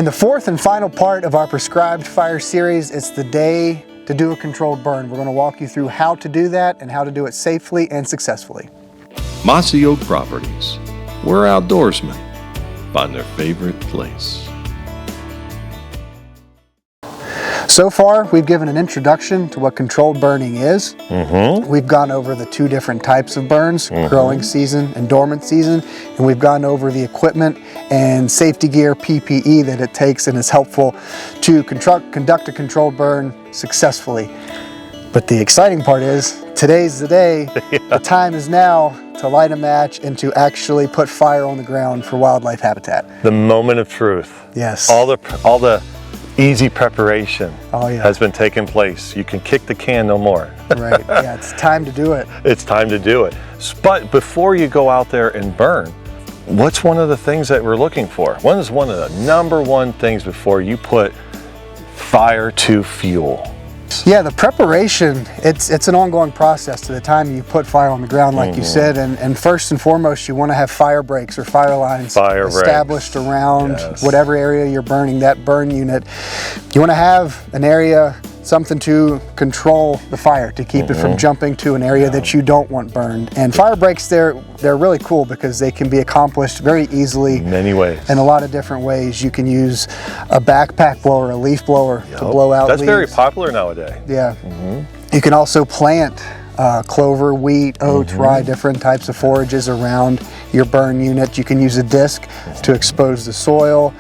In the fourth and final part of our prescribed fire series, it's the day to do a controlled burn. We're going to walk you through how to do that and how to do it safely and successfully. Mossy Oak Properties, where outdoorsmen find their favorite place. So far, we've given an introduction to what controlled burning is. We've gone over the two different types of burns, growing season and dormant season, and we've gone over the equipment and safety gear, PPE, that it takes and is helpful to conduct a controlled burn successfully. But the exciting part is, today's the day. The time is now to light a match and to actually put fire on the ground for wildlife habitat. The moment of truth. Yes. All the easy preparation has been taking place. You can kick the can no more. Right, yeah, it's time to do it. It's time to do it. But before you go out there and burn, what's one of the things that we're looking for? What is one of the number one things before you put fire to fuel? Yeah, the preparation, it's an ongoing process to the time you put fire on the ground, like you said, and first and foremost, you want to have fire breaks or fire lines established around whatever area you're burning, that burn unit. You want to have an area, something to control the fire, to keep it from jumping to an area that you don't want burned. And fire breaks, they're really cool because they can be accomplished very easily. Many ways. In a lot of different ways. You can use a backpack blower, a leaf blower to blow out leaves. That's very popular nowadays. Yeah. You can also plant clover, wheat, oats, rye, different types of forages around your burn unit. You can use a disc to expose the soil.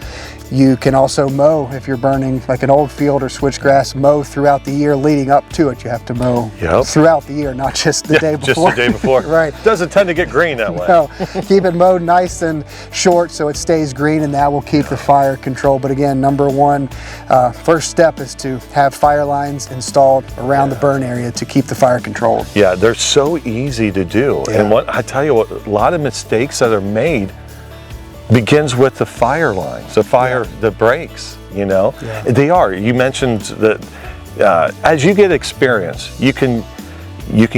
You can also mow if you're burning like an old field or switchgrass, mow throughout the year leading up to it. You have to mow throughout the year, not just the day before. Just the day before. Right. Doesn't tend to get green that way. No, keep it mowed nice and short so it stays green, and that will keep the fire controlled. But again, number one, first step is to have fire lines installed around the burn area to keep the fire controlled. Yeah, they're so easy to do. And what I tell you, what a lot of mistakes that are made begins with the fire lines, the breaks, you know. They are. You mentioned that as you get experience, you can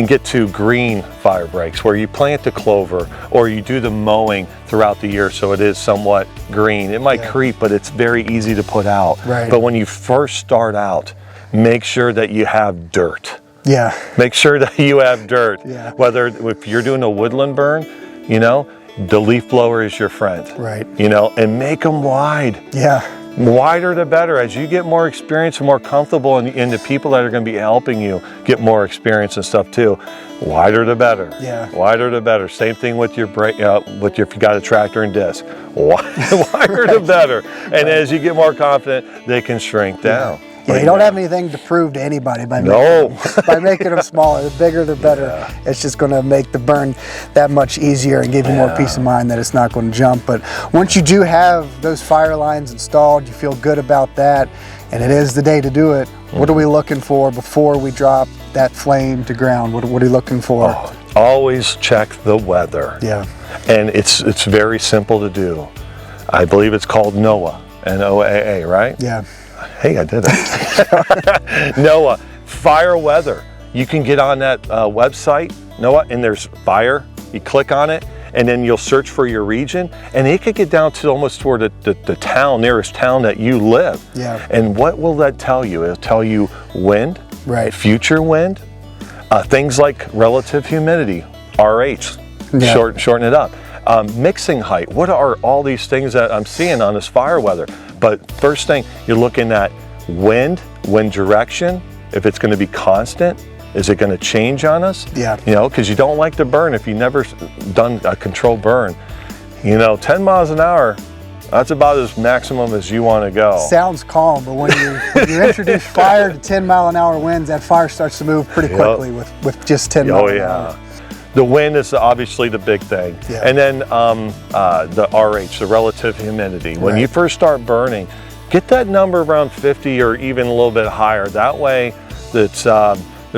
get to green fire breaks where you plant the clover or you do the mowing throughout the year so it is somewhat green. It might creep, but it's very easy to put out. But when you first start out, make sure that you have dirt. Make sure that you have dirt. Whether if you're doing a woodland burn, you know, the leaf blower is your friend, you know, and make them wide. Wider the better. As you get more experience and more comfortable, and the people that are going to be helping you get more experience and stuff too, wider the better. Wider the better. Same thing with your brake, if you got a tractor and disc, wider the better. And as you get more confident, they can shrink down. Yeah, you don't have anything to prove to anybody by making them smaller. The bigger, the better. It's just going to make the burn that much easier and give you more peace of mind that it's not going to jump. But once you do have those fire lines installed, you feel good about that, and it is the day to do it. What are we looking for before we drop that flame to ground? What are you looking for? Always check the weather. And it's very simple to do. I believe it's called NOAA, N-O-A-A, right? Hey, I did it. NOAA, fire weather. You can get on that website, NOAA, and there's fire. You click on it, and then you'll search for your region, and it could get down to almost toward the town, nearest town that you live. And what will that tell you? It'll tell you wind, future wind, things like relative humidity, RH, shorten it up. Mixing height. What are all these things that I'm seeing on this fire weather? But first thing, you're looking at wind direction, if it's going to be constant. Is it going to change on us? You know, because you don't like to burn if you've never done a controlled burn. You know, 10 miles an hour, that's about as maximum as you want to go. Sounds calm, but when you introduce fire to 10-mile-an-hour winds, that fire starts to move pretty quickly with just 10 miles an hour. The wind is obviously the big thing. And then the RH, the relative humidity. When you first start burning, get that number around 50 or even a little bit higher. That way there's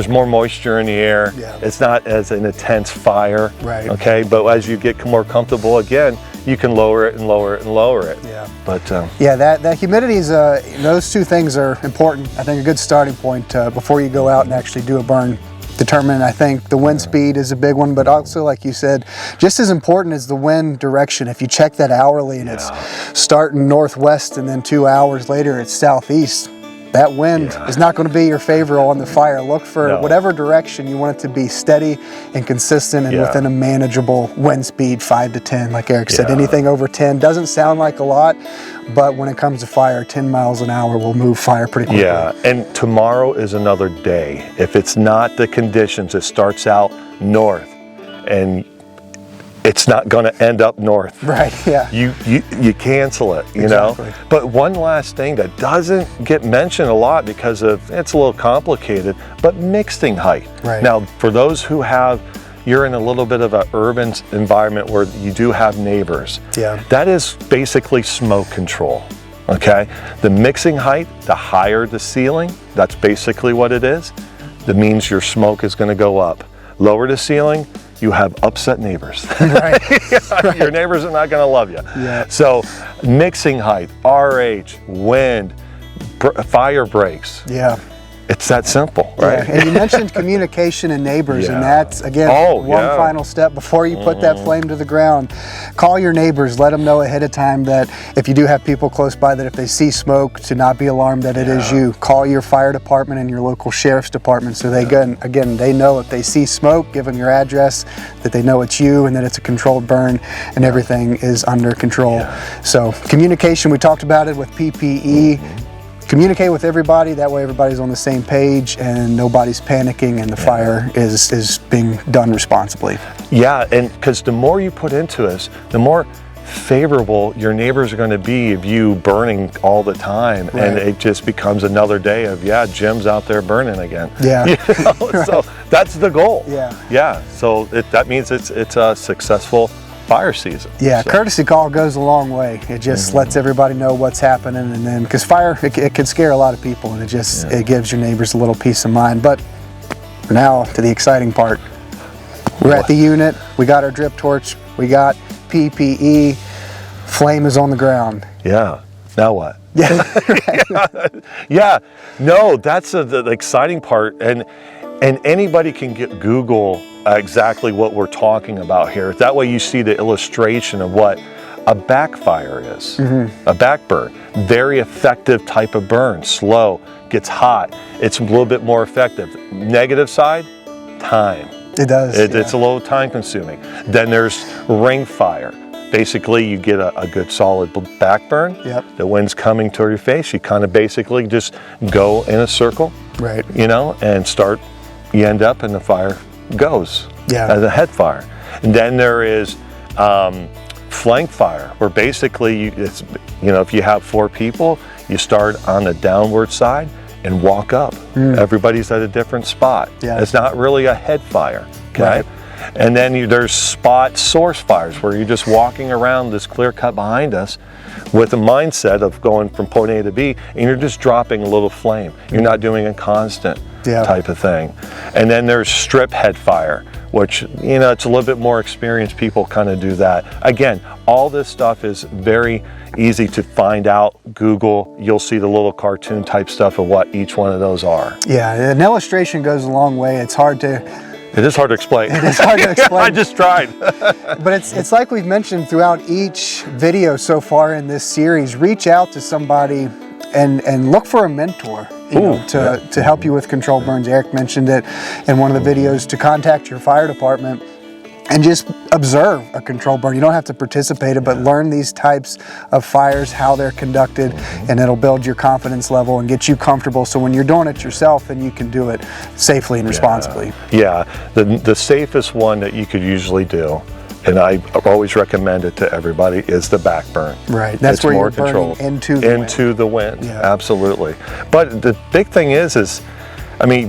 more moisture in the air. It's not as an intense fire. Okay, but as you get more comfortable again, you can lower it and lower it and lower it. But that humidity is, those two things are important. I think a good starting point before you go out and actually do a burn determine, I think the wind speed is a big one, but also, like you said, just as important as the wind direction. If you check that hourly and it's starting northwest and then 2 hours later it's southeast, that wind is not going to be your favor on the fire. Look for whatever direction you want it to be, steady and consistent and within a manageable wind speed, 5 to 10, like Erich said. Anything over 10 doesn't sound like a lot, but when it comes to fire, 10 miles an hour will move fire pretty quickly. Yeah, and tomorrow is another day. If it's not the conditions, it starts out north, and it's not going to end up north. Right, yeah. You cancel it, you know? But one last thing that doesn't get mentioned a lot because it's a little complicated, but mixing height. Right. Now, for those who you're in a little bit of an urban environment where you do have neighbors. Yeah. That is basically smoke control, okay? The mixing height, the higher the ceiling, that's basically what it is. That means your smoke is going to go up. Lower the ceiling, you have upset neighbors. Right. Your neighbors are not going to love you. Yeah. So mixing height, RH, wind, fire breaks. Yeah. It's that simple, right? Yeah. And you mentioned communication and neighbors, and that's, again, one final step before you put that flame to the ground. Call your neighbors, let them know ahead of time that if you do have people close by, that if they see smoke, to not be alarmed that it is you. Call your fire department and your local sheriff's department so they again, they know if they see smoke, give them your address, that they know it's you and that it's a controlled burn and everything is under control. So communication, we talked about it with PPE. Communicate with everybody, that way everybody's on the same page and nobody's panicking and the fire is being done responsibly. Yeah, and because the more you put into this, the more favorable your neighbors are going to be of you burning all the time, and it just becomes another day of Jim's out there burning again. Yeah. You know? So that's the goal. Yeah. So that means it's a successful fire season. Yeah, so. Courtesy call goes a long way. It just lets everybody know what's happening, and then because fire it can scare a lot of people, and it gives your neighbors a little peace of mind. But now to the exciting part. We're at the unit. We got our drip torch. We got PPE. Flame is on the ground. Yeah. Now what? Yeah. Yeah. No, that's the exciting part, and anybody can Google exactly what we're talking about here. That way you see the illustration of what a backfire is. A backburn. Very effective type of burn. Slow, gets hot. It's a little bit more effective. Negative side, time. It does. It's a little time consuming. Then there's ring fire. Basically you get a good solid backburn. Yep. The wind's coming toward your face. You kind of basically just go in a circle. Right. You know, and you end up and the fire goes as a head fire. And then there is flank fire, where basically if you have 4 people, you start on the downward side and walk up. Everybody's at a different spot. It's not really a head fire, okay? Right. And then there's spot source fires, where you're just walking around this clear cut behind us with a mindset of going from point A to B, and you're just dropping a little flame. You're not doing a constant type of thing. And then there's strip head fire, which, it's a little bit more experienced people kind of do that. Again, all this stuff is very easy to find out. Google, you'll see the little cartoon type stuff of what each one of those are. Yeah, an illustration goes a long way. It is hard to explain. It is hard to explain. I just tried. But it's like we've mentioned throughout each video so far in this series, reach out to somebody and look for a mentor to help you with controlled burns. Erich mentioned it in one of the videos, to contact your fire department and just observe a controlled burn. You don't have to participate in, but learn these types of fires, how they're conducted, and it'll build your confidence level and get you comfortable. So when you're doing it yourself, then you can do it safely and responsibly. Yeah, the safest one that you could usually do, and I always recommend it to everybody, is the back burn. Right, that's where you're burning into the wind. Yeah. Absolutely. But the big thing is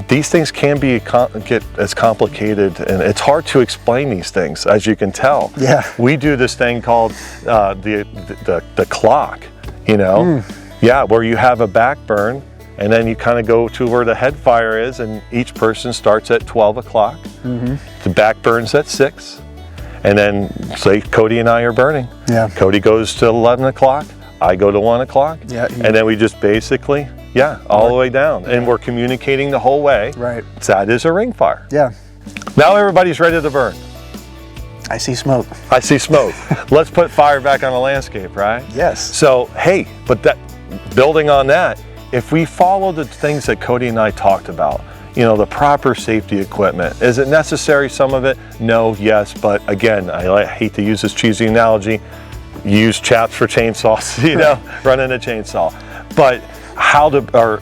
these things can get as complicated, and it's hard to explain these things, as you can tell. Yeah. We do this thing called the clock, where you have a back burn, and then you kind of go to where the head fire is, and each person starts at 12 o'clock. The back burn's at 6, and then say Cody and I are burning. Yeah. Cody goes to 11 o'clock, I go to 1 o'clock, and then we just basically Yeah, all the way down. And we're communicating the whole way. Right. That is a ring fire. Yeah. Now everybody's ready to burn. I see smoke. I see smoke. Let's put fire back on the landscape, right? Yes. So, hey, but that, building on that, if we follow the things that Cody and I talked about, you know, the proper safety equipment, is it necessary, some of it? No, yes, but again, I hate to use this cheesy analogy, use chaps for chainsaws, you know, running a chainsaw. But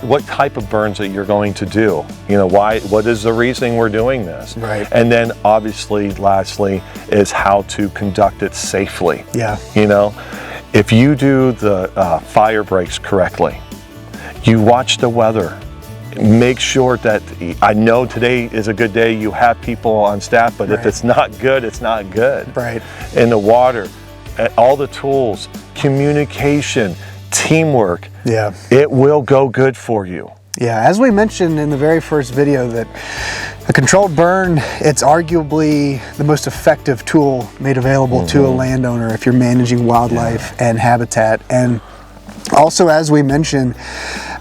what type of burns that you're going to do, you know, what is the reasoning we're doing this? Right. And then obviously, lastly, is how to conduct it safely. Yeah. You know, if you do the fire breaks correctly, you watch the weather, make sure that, I know today is a good day, you have people on staff, but if it's not good, it's not good. Right. In the water, all the tools, communication, teamwork, Yeah. it will go good for you. Yeah, as we mentioned in the very first video, that a controlled burn, it's arguably the most effective tool made available to a landowner if you're managing wildlife and habitat. And also, as we mentioned,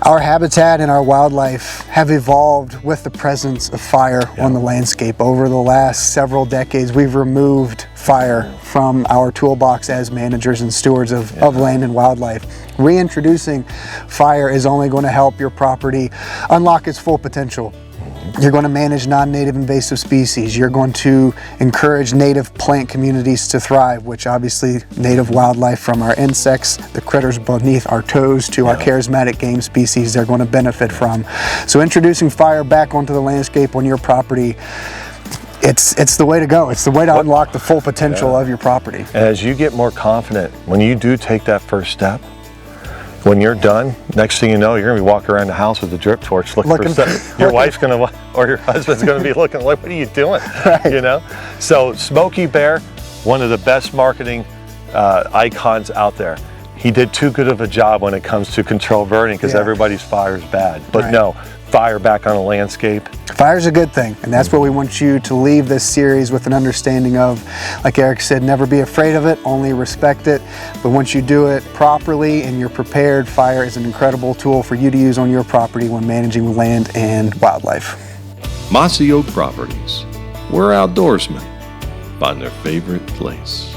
our habitat and our wildlife have evolved with the presence of fire on the landscape. Over the last several decades, we've removed fire from our toolbox as managers and stewards of land and wildlife. Reintroducing fire is only going to help your property unlock its full potential. You're going to manage non-native invasive species. You're going to encourage native plant communities to thrive, which obviously native wildlife, from our insects, the critters beneath our toes, to our charismatic game species, they're going to benefit from. So introducing fire back onto the landscape on your property, it's the way to go. It's the way to unlock the full potential of your property. And as you get more confident, when you do take that first step, when you're done, next thing you know, you're gonna be walking around the house with a drip torch looking for stuff. Your wife's gonna, or your husband's gonna be looking like, what are you doing? You know? So Smokey Bear, one of the best marketing icons out there. He did too good of a job when it comes to controlled burning, because everybody's fire is bad. But no, fire back on a landscape. Fire's a good thing, and that's what we want you to leave this series with, an understanding of. Like Erich said, never be afraid of it, only respect it. But once you do it properly and you're prepared, fire is an incredible tool for you to use on your property when managing land and wildlife. Mossy Oak Properties, where outdoorsmen find their favorite place.